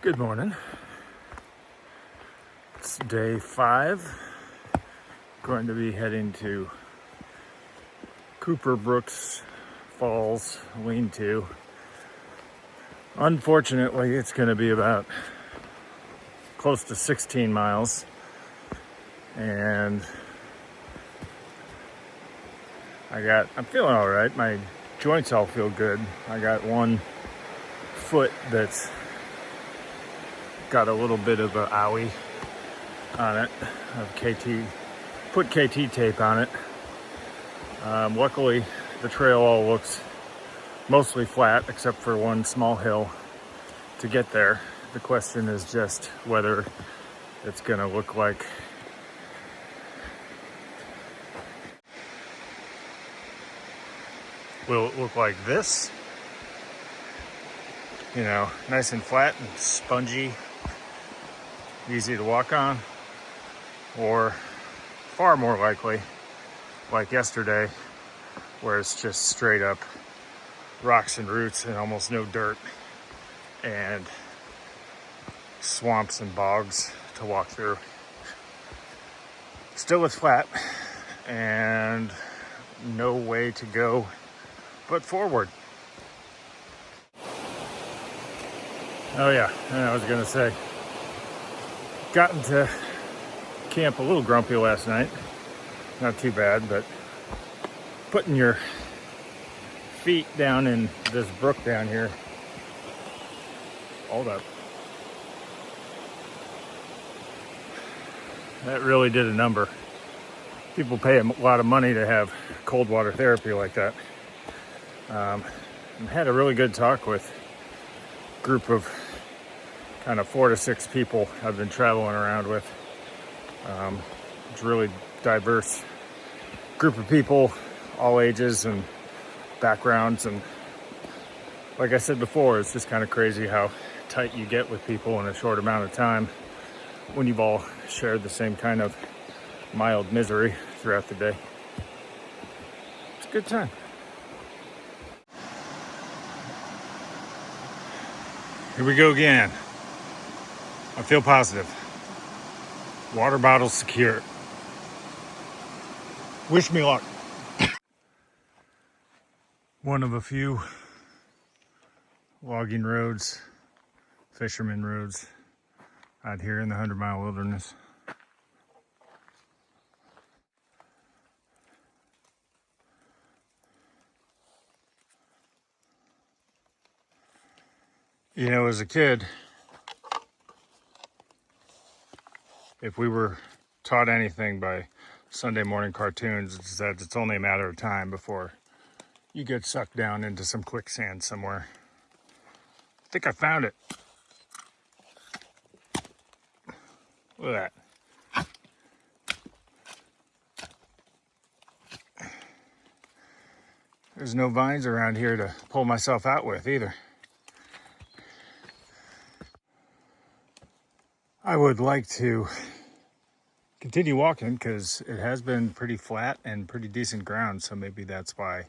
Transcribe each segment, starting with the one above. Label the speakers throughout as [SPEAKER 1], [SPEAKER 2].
[SPEAKER 1] Good morning. It's day 5. Going to be heading to Cooper Brooks Falls lean-to. Unfortunately, it's going to be about close to 16 miles, and I'm feeling all right. My joints all feel good. I got one foot that's got a little bit of a owie on it. I've put KT tape on it. Luckily, the trail all looks mostly flat except for one small hill to get there. The question is just whether it's gonna look like will it look like this? You know, nice and flat and spongy, easy to walk on, or far more likely, like yesterday, where it's just straight up rocks and roots and almost no dirt and swamps and bogs to walk through. Still it's flat and no way to go but forward. Oh yeah, and I was gonna say, got into camp a little grumpy last night. Not too bad, but putting your feet down in this brook down here. Hold up. That really did a number. People pay a lot of money to have cold water therapy like that. I had a really good talk with a group of kind of 4 to 6 people I've been traveling around with. It's a really diverse group of people, all ages and backgrounds, and like I said before, it's just kind of crazy how tight you get with people in a short amount of time when you've all shared the same kind of mild misery throughout the day. It's a good time. Here we go again. I feel positive. Water bottle secure. Wish me luck. One of a few logging roads, fisherman roads out here in the 100-mile wilderness. You know, as a kid, if we were taught anything by Sunday morning cartoons, it's that it's only a matter of time before you get sucked down into some quicksand somewhere. I think I found it. Look at that. There's no vines around here to pull myself out with either. I would like to continue walking because it has been pretty flat and pretty decent ground, so maybe that's why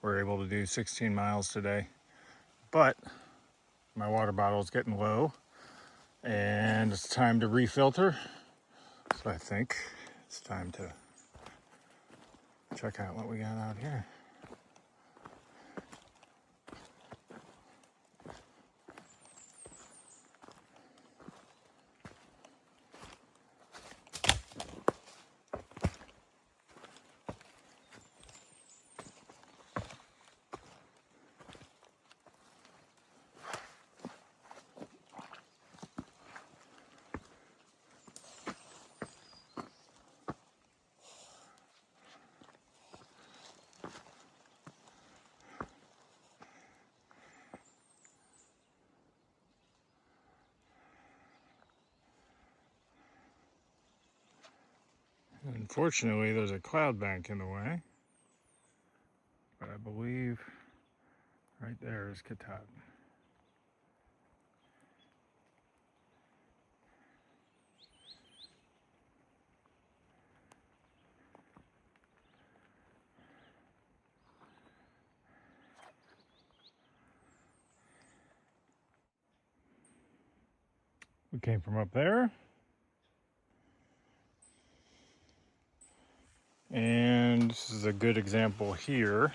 [SPEAKER 1] we're able to do 16 miles today. But my water bottle is getting low and it's time to refilter, so I think it's time to check out what we got out here. Unfortunately, there's a cloud bank in the way, but I believe right there is Katahdin. We came from up there. And this is a good example here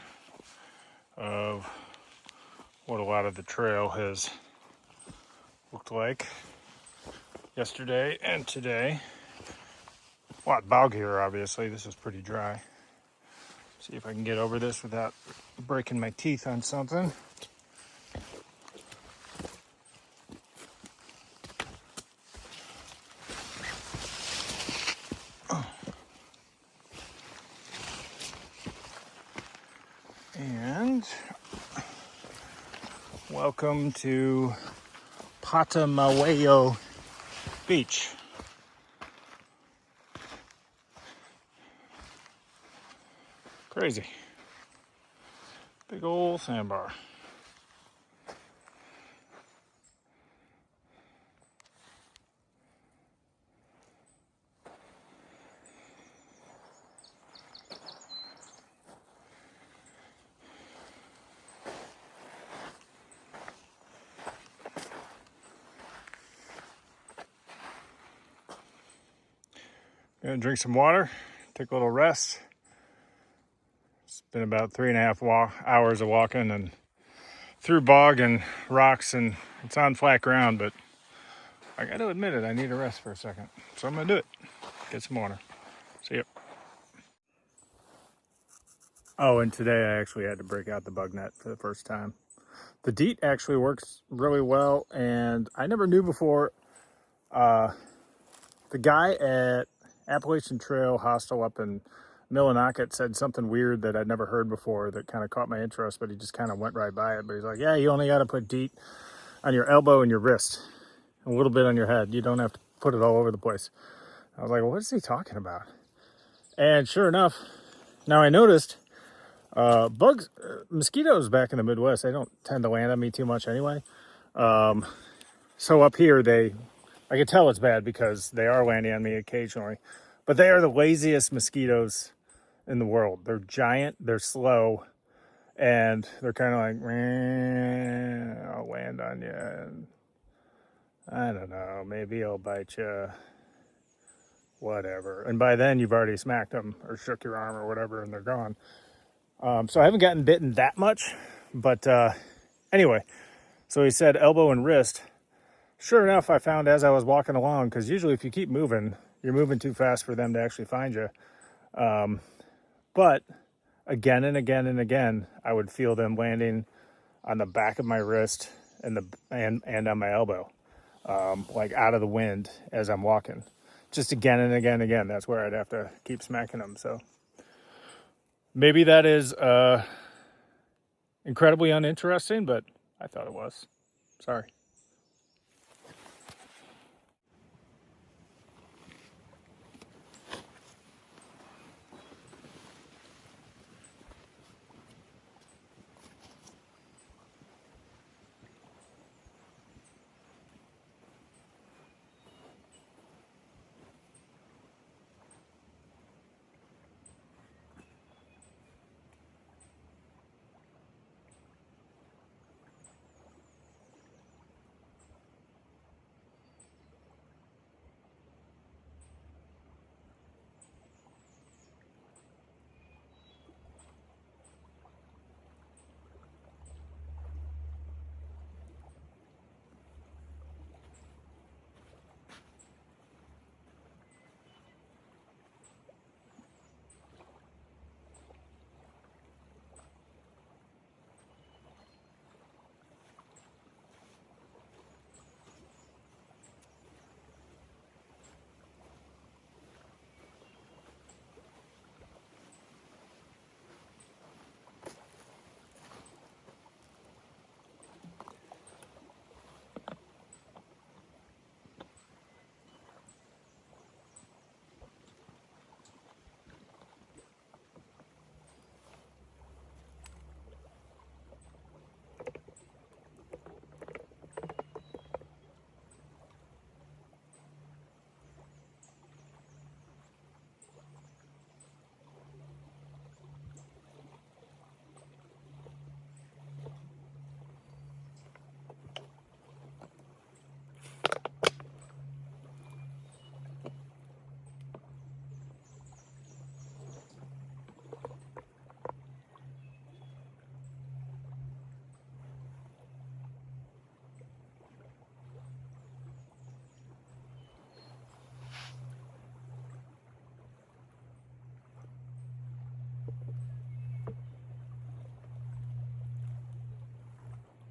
[SPEAKER 1] of what a lot of the trail has looked like yesterday and today. A lot bog here, obviously. This is pretty dry. See if I can get over this without breaking my teeth on something. And welcome to Patamawayo Beach. Crazy. Big old sandbar. Gonna drink some water, take a little rest. It's been about 3.5 hours of walking and through bog and rocks, and it's on flat ground, but I got to admit it, I need a rest for a second. So I'm gonna do it. Get some water. See ya. Oh, and today I actually had to break out the bug net for the first time. The DEET actually works really well, and I never knew before. The guy at Appalachian Trail Hostel up in Millinocket said something weird that I'd never heard before that kind of caught my interest, but he just kind of went right by it. But he's like, yeah, you only got to put DEET on your elbow and your wrist, a little bit on your head. You don't have to put it all over the place. I was like, well, what is he talking about? And sure enough, now I noticed mosquitoes back in the Midwest, they don't tend to land on me too much anyway. So up here, I can tell it's bad because they are landing on me occasionally, but they are the laziest mosquitoes in the world. They're giant, they're slow, and they're kind of like, I'll land on you, and I don't know, maybe I'll bite you, whatever. And by then, you've already smacked them or shook your arm or whatever, and they're gone. So I haven't gotten bitten that much, but anyway, so he said elbow and wrist. Sure enough, I found as I was walking along, because usually if you keep moving, you're moving too fast for them to actually find you. But again and again and again, I would feel them landing on the back of my wrist and on my elbow, like out of the wind as I'm walking. Just again and again and again. That's where I'd have to keep smacking them. So maybe that is incredibly uninteresting, but I thought it was. Sorry.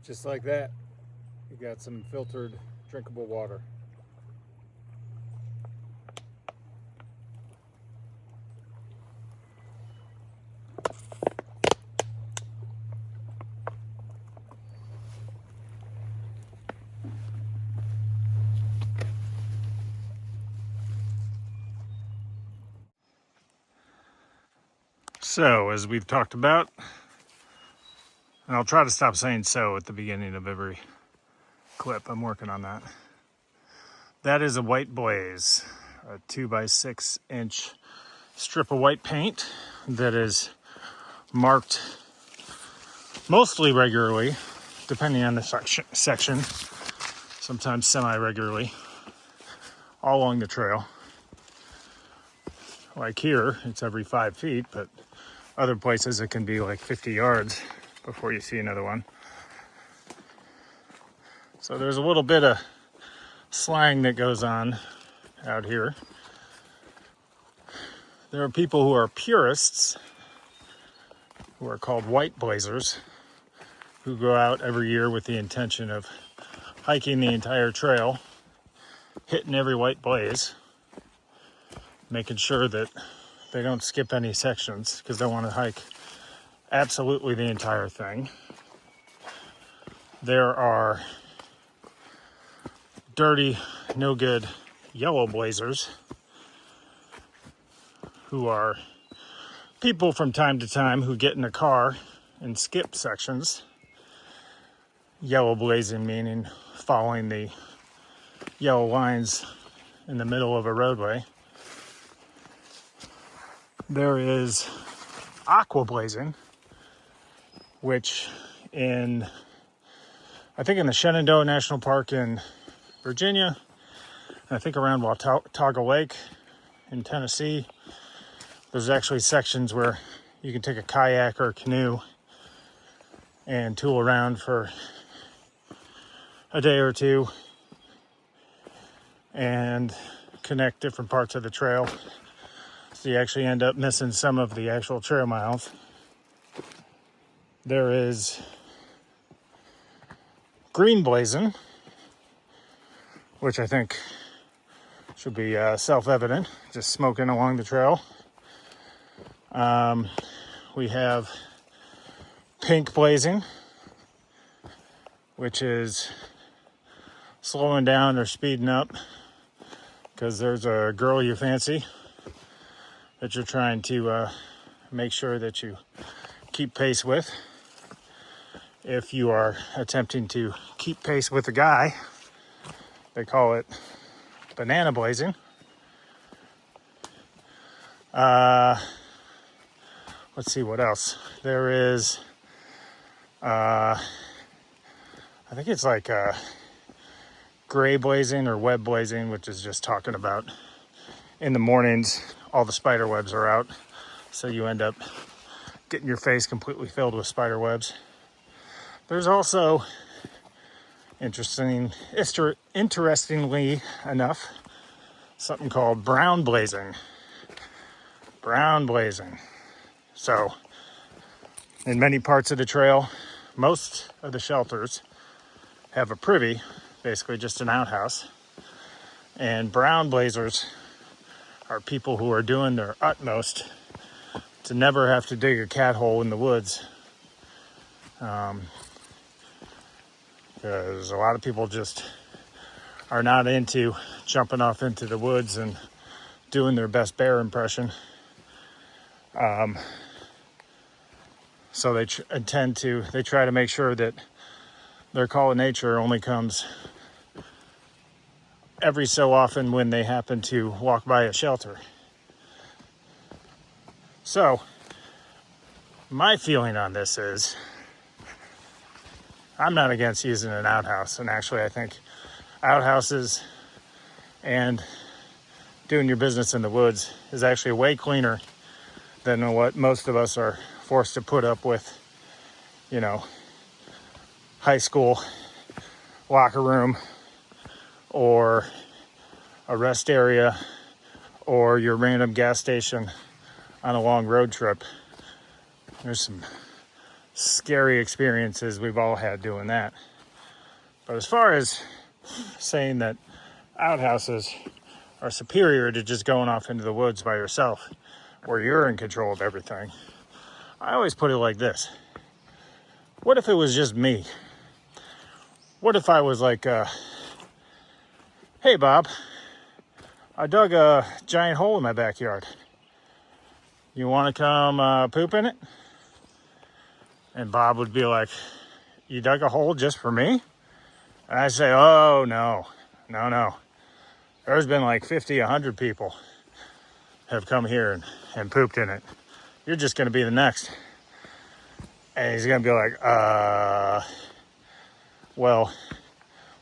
[SPEAKER 1] Just like that, you got some filtered drinkable water. So, as we've talked about, and I'll try to stop saying so at the beginning of every clip, I'm working on that. That is a white blaze, a 2x6-inch strip of white paint that is marked mostly regularly, depending on the section, sometimes semi-regularly, all along the trail. Like here, it's every 5 feet, but other places it can be like 50 yards before you see another one. So there's a little bit of slang that goes on out here. There are people who are purists, who are called white blazers, who go out every year with the intention of hiking the entire trail, hitting every white blaze, making sure that they don't skip any sections because they want to hike absolutely the entire thing. There are dirty, no good yellow blazers who are people from time to time who get in a car and skip sections. Yellow blazing meaning following the yellow lines in the middle of a roadway. There is aqua blazing, which I think in the Shenandoah National Park in Virginia, and I think around Watauga Lake in Tennessee, there's actually sections where you can take a kayak or a canoe and tool around for a day or two and connect different parts of the trail. So you actually end up missing some of the actual trail miles. There is green blazing, which I think should be self-evident, just smoking along the trail. We have pink blazing, which is slowing down or speeding up because there's a girl you fancy that you're trying to make sure that you keep pace with. If you are attempting to keep pace with a guy, they call it banana blazing. Let's see what else. There is, I think it's like gray blazing or web blazing, which is just talking about in the mornings, all the spider webs are out. So you end up getting your face completely filled with spider webs. There's also, interestingly enough, something called brown blazing. Brown blazing. So, in many parts of the trail, most of the shelters have a privy, basically just an outhouse. And brown blazers are people who are doing their utmost to never have to dig a cat hole in the woods. Because a lot of people just are not into jumping off into the woods and doing their best bear impression. So they try to make sure that their call of nature only comes every so often when they happen to walk by a shelter. So, my feeling on this is, I'm not against using an outhouse, and actually I think outhouses and doing your business in the woods is actually way cleaner than what most of us are forced to put up with, high school locker room or a rest area or your random gas station on a long road trip. There's some scary experiences we've all had doing that. But as far as saying that outhouses are superior to just going off into the woods by yourself, where you're in control of everything, I always put it like this. What if it was just me? What if I was like, hey Bob, I dug a giant hole in my backyard. You want to come poop in it? And Bob would be like, you dug a hole just for me? And I say, oh, no. There's been like 50, 100 people have come here and pooped in it. You're just going to be the next. And he's going to be like, well,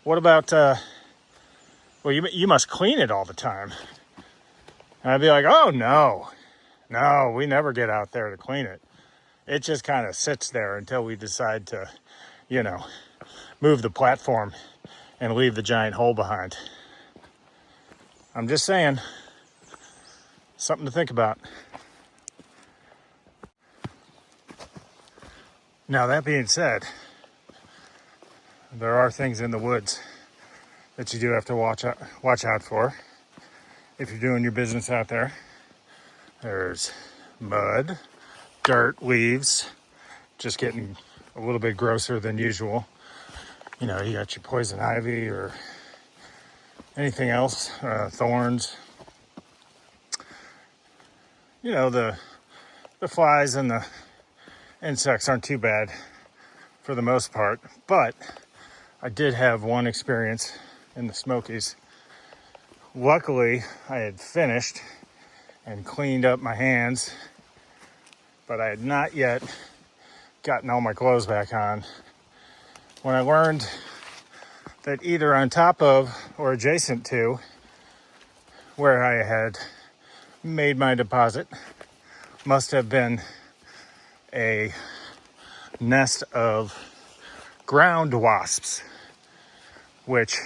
[SPEAKER 1] what about, well, you must clean it all the time. And I'd be like, oh, no, we never get out there to clean it. It just kind of sits there until we decide to, move the platform and leave the giant hole behind. I'm just saying, something to think about. Now, that being said, there are things in the woods that you do have to watch out for if you're doing your business out there. There's mud, dirt, leaves, just getting a little bit grosser than usual. You got your poison ivy or anything else, thorns. The flies and the insects aren't too bad for the most part, but I did have one experience in the Smokies. Luckily, I had finished and cleaned up my hands, but I had not yet gotten all my clothes back on when I learned that either on top of or adjacent to where I had made my deposit must have been a nest of ground wasps, which,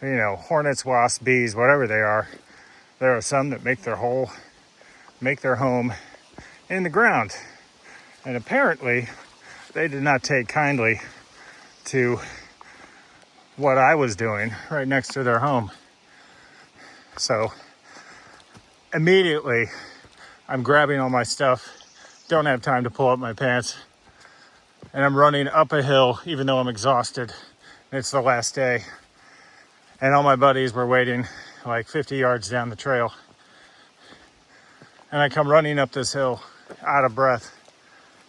[SPEAKER 1] hornets, wasps, bees, whatever they are, there are some that make their home in the ground. And apparently they did not take kindly to what I was doing right next to their home. So immediately I'm grabbing all my stuff, don't have time to pull up my pants, and I'm running up a hill even though I'm exhausted. It's the last day. And all my buddies were waiting like 50 yards down the trail. And I come running up this hill out of breath,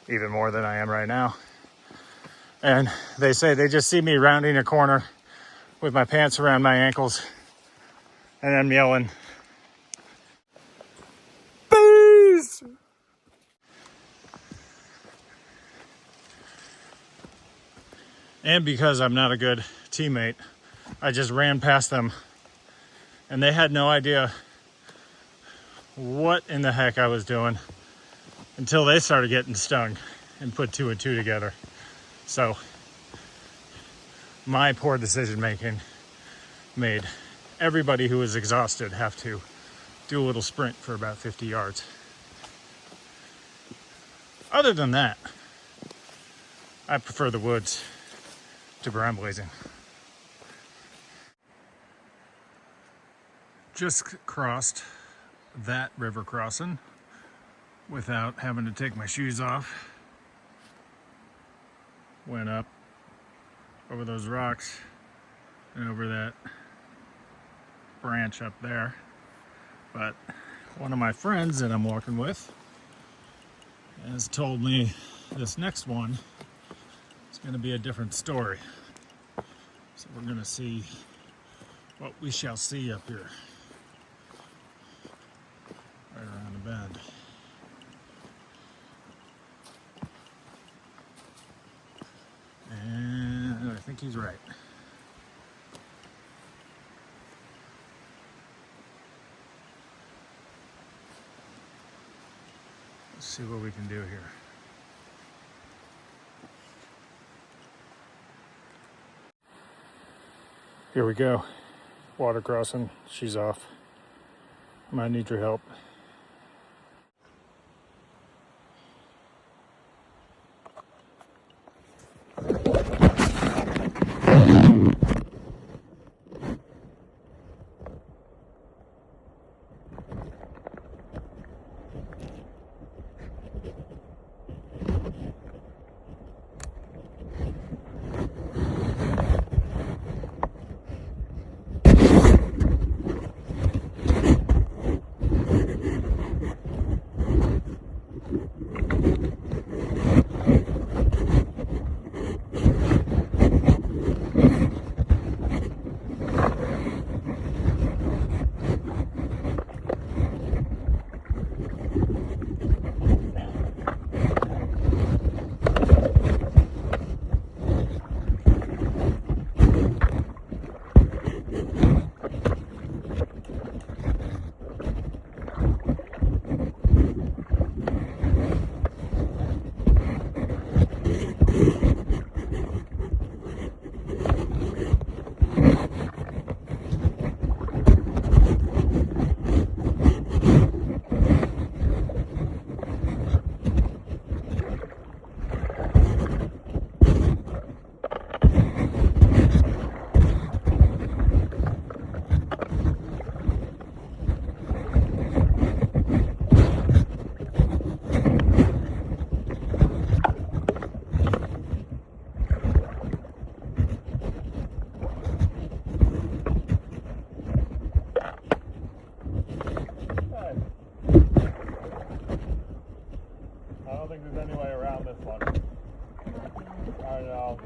[SPEAKER 1] even more than I am right now. And they say they just see me rounding a corner with my pants around my ankles, and I'm yelling, "Bees!" And because I'm not a good teammate, I just ran past them, and they had no idea what in the heck I was doing until they started getting stung and put two and two together. So my poor decision making made everybody who was exhausted have to do a little sprint for about 50 yards. Other than that, I prefer the woods to brown blazing. Just crossed that river crossing without having to take my shoes off. Went up over those rocks and over that branch up there. But one of my friends that I'm walking with has told me this next one is going to be a different story. So we're going to see what we shall see up here, right around the bend. And I think he's right. Let's see what we can do here. Here we go. Water crossing. She's off. Might need your help. I know.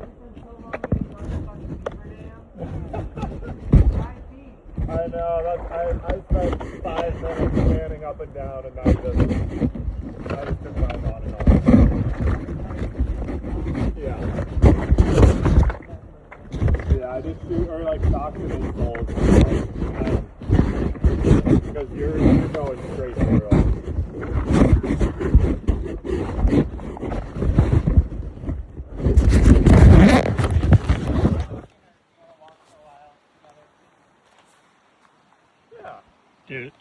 [SPEAKER 1] I know. I spent 5 minutes standing up and down, and I just took my on and off. Yeah. Yeah, I just do, or like socks and insoles. Because you're going straight through it. Yeah. Dude.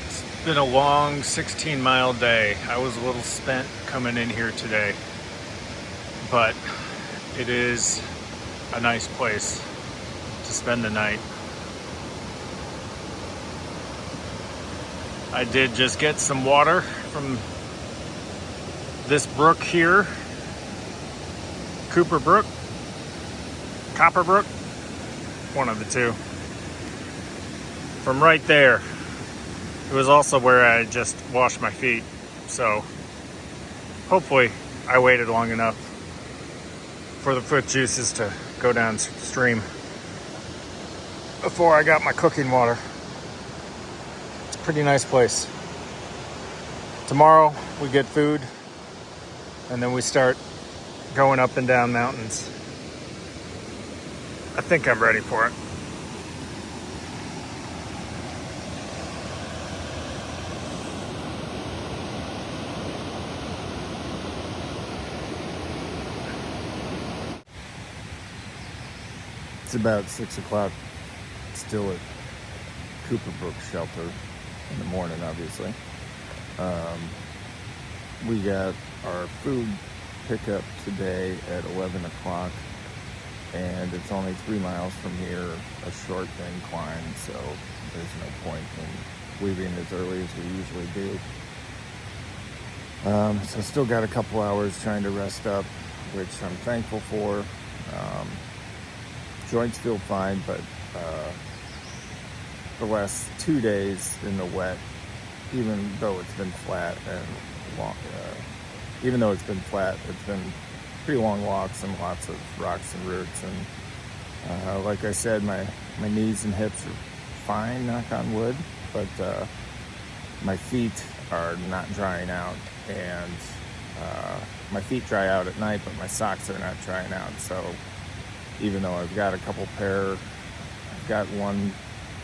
[SPEAKER 1] It's been a long 16-mile day. I was a little spent coming in here today, but it is a nice place to spend the night. I did just get some water from this brook here, Copper Brook, one of the two. From right there. It was also where I just washed my feet, so hopefully I waited long enough for the foot juices to go downstream before I got my cooking water. It's a pretty nice place. Tomorrow we get food, and then we start going up and down mountains. I think I'm ready for it. It's about 6 o'clock, still at Copper Brook Shelter in the morning, obviously. We got our food pickup today at 11 o'clock, and it's only 3 miles from here, a short incline, so there's no point in leaving as early as we usually do. So still got a couple hours trying to rest up, which I'm thankful for. Joints feel fine, but the last 2 days in the wet, even though it's been flat and long, even though it's been flat, it's been pretty long walks and lots of rocks and roots. And like I said, my knees and hips are fine, knock on wood, but my feet are not drying out, and my feet dry out at night, but my socks are not drying out. So even though I've got a couple pair, I've got one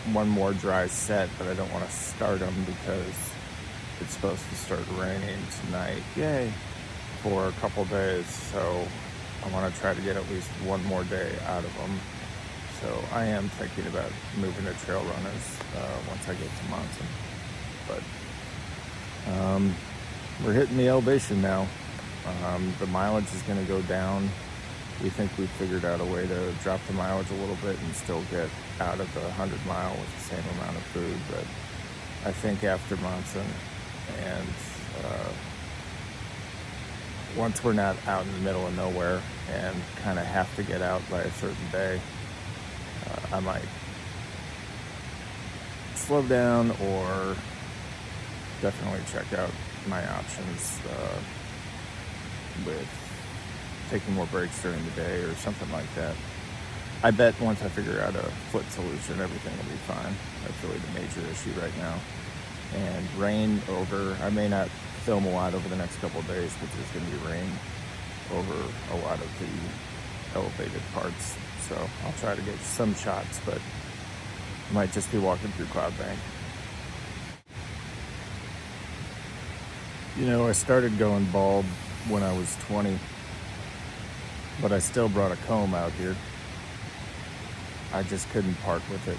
[SPEAKER 1] more dry set, but I don't want to start them because it's supposed to start raining tonight, yay, for a couple days. So I want to try to get at least one more day out of them. So I am thinking about moving to trail runners once I get to Monson. But we're hitting the elevation now. The mileage is going to go down. We think we've figured out a way to drop the mileage a little bit and still get out of the 100 mile with the same amount of food. But I think after Monson, and once we're not out in the middle of nowhere and kind of have to get out by a certain day, I might slow down or definitely check out my options with taking more breaks during the day or something like that. I bet once I figure out a foot solution, everything will be fine. That's really the major issue right now. And rain over, I may not film a lot over the next couple of days because there's going to be rain over a lot of the elevated parts. So I'll try to get some shots, but I might just be walking through Cloud Bank. You know, I started going bald when I was 20, but I still brought a comb out here. I just couldn't part with it.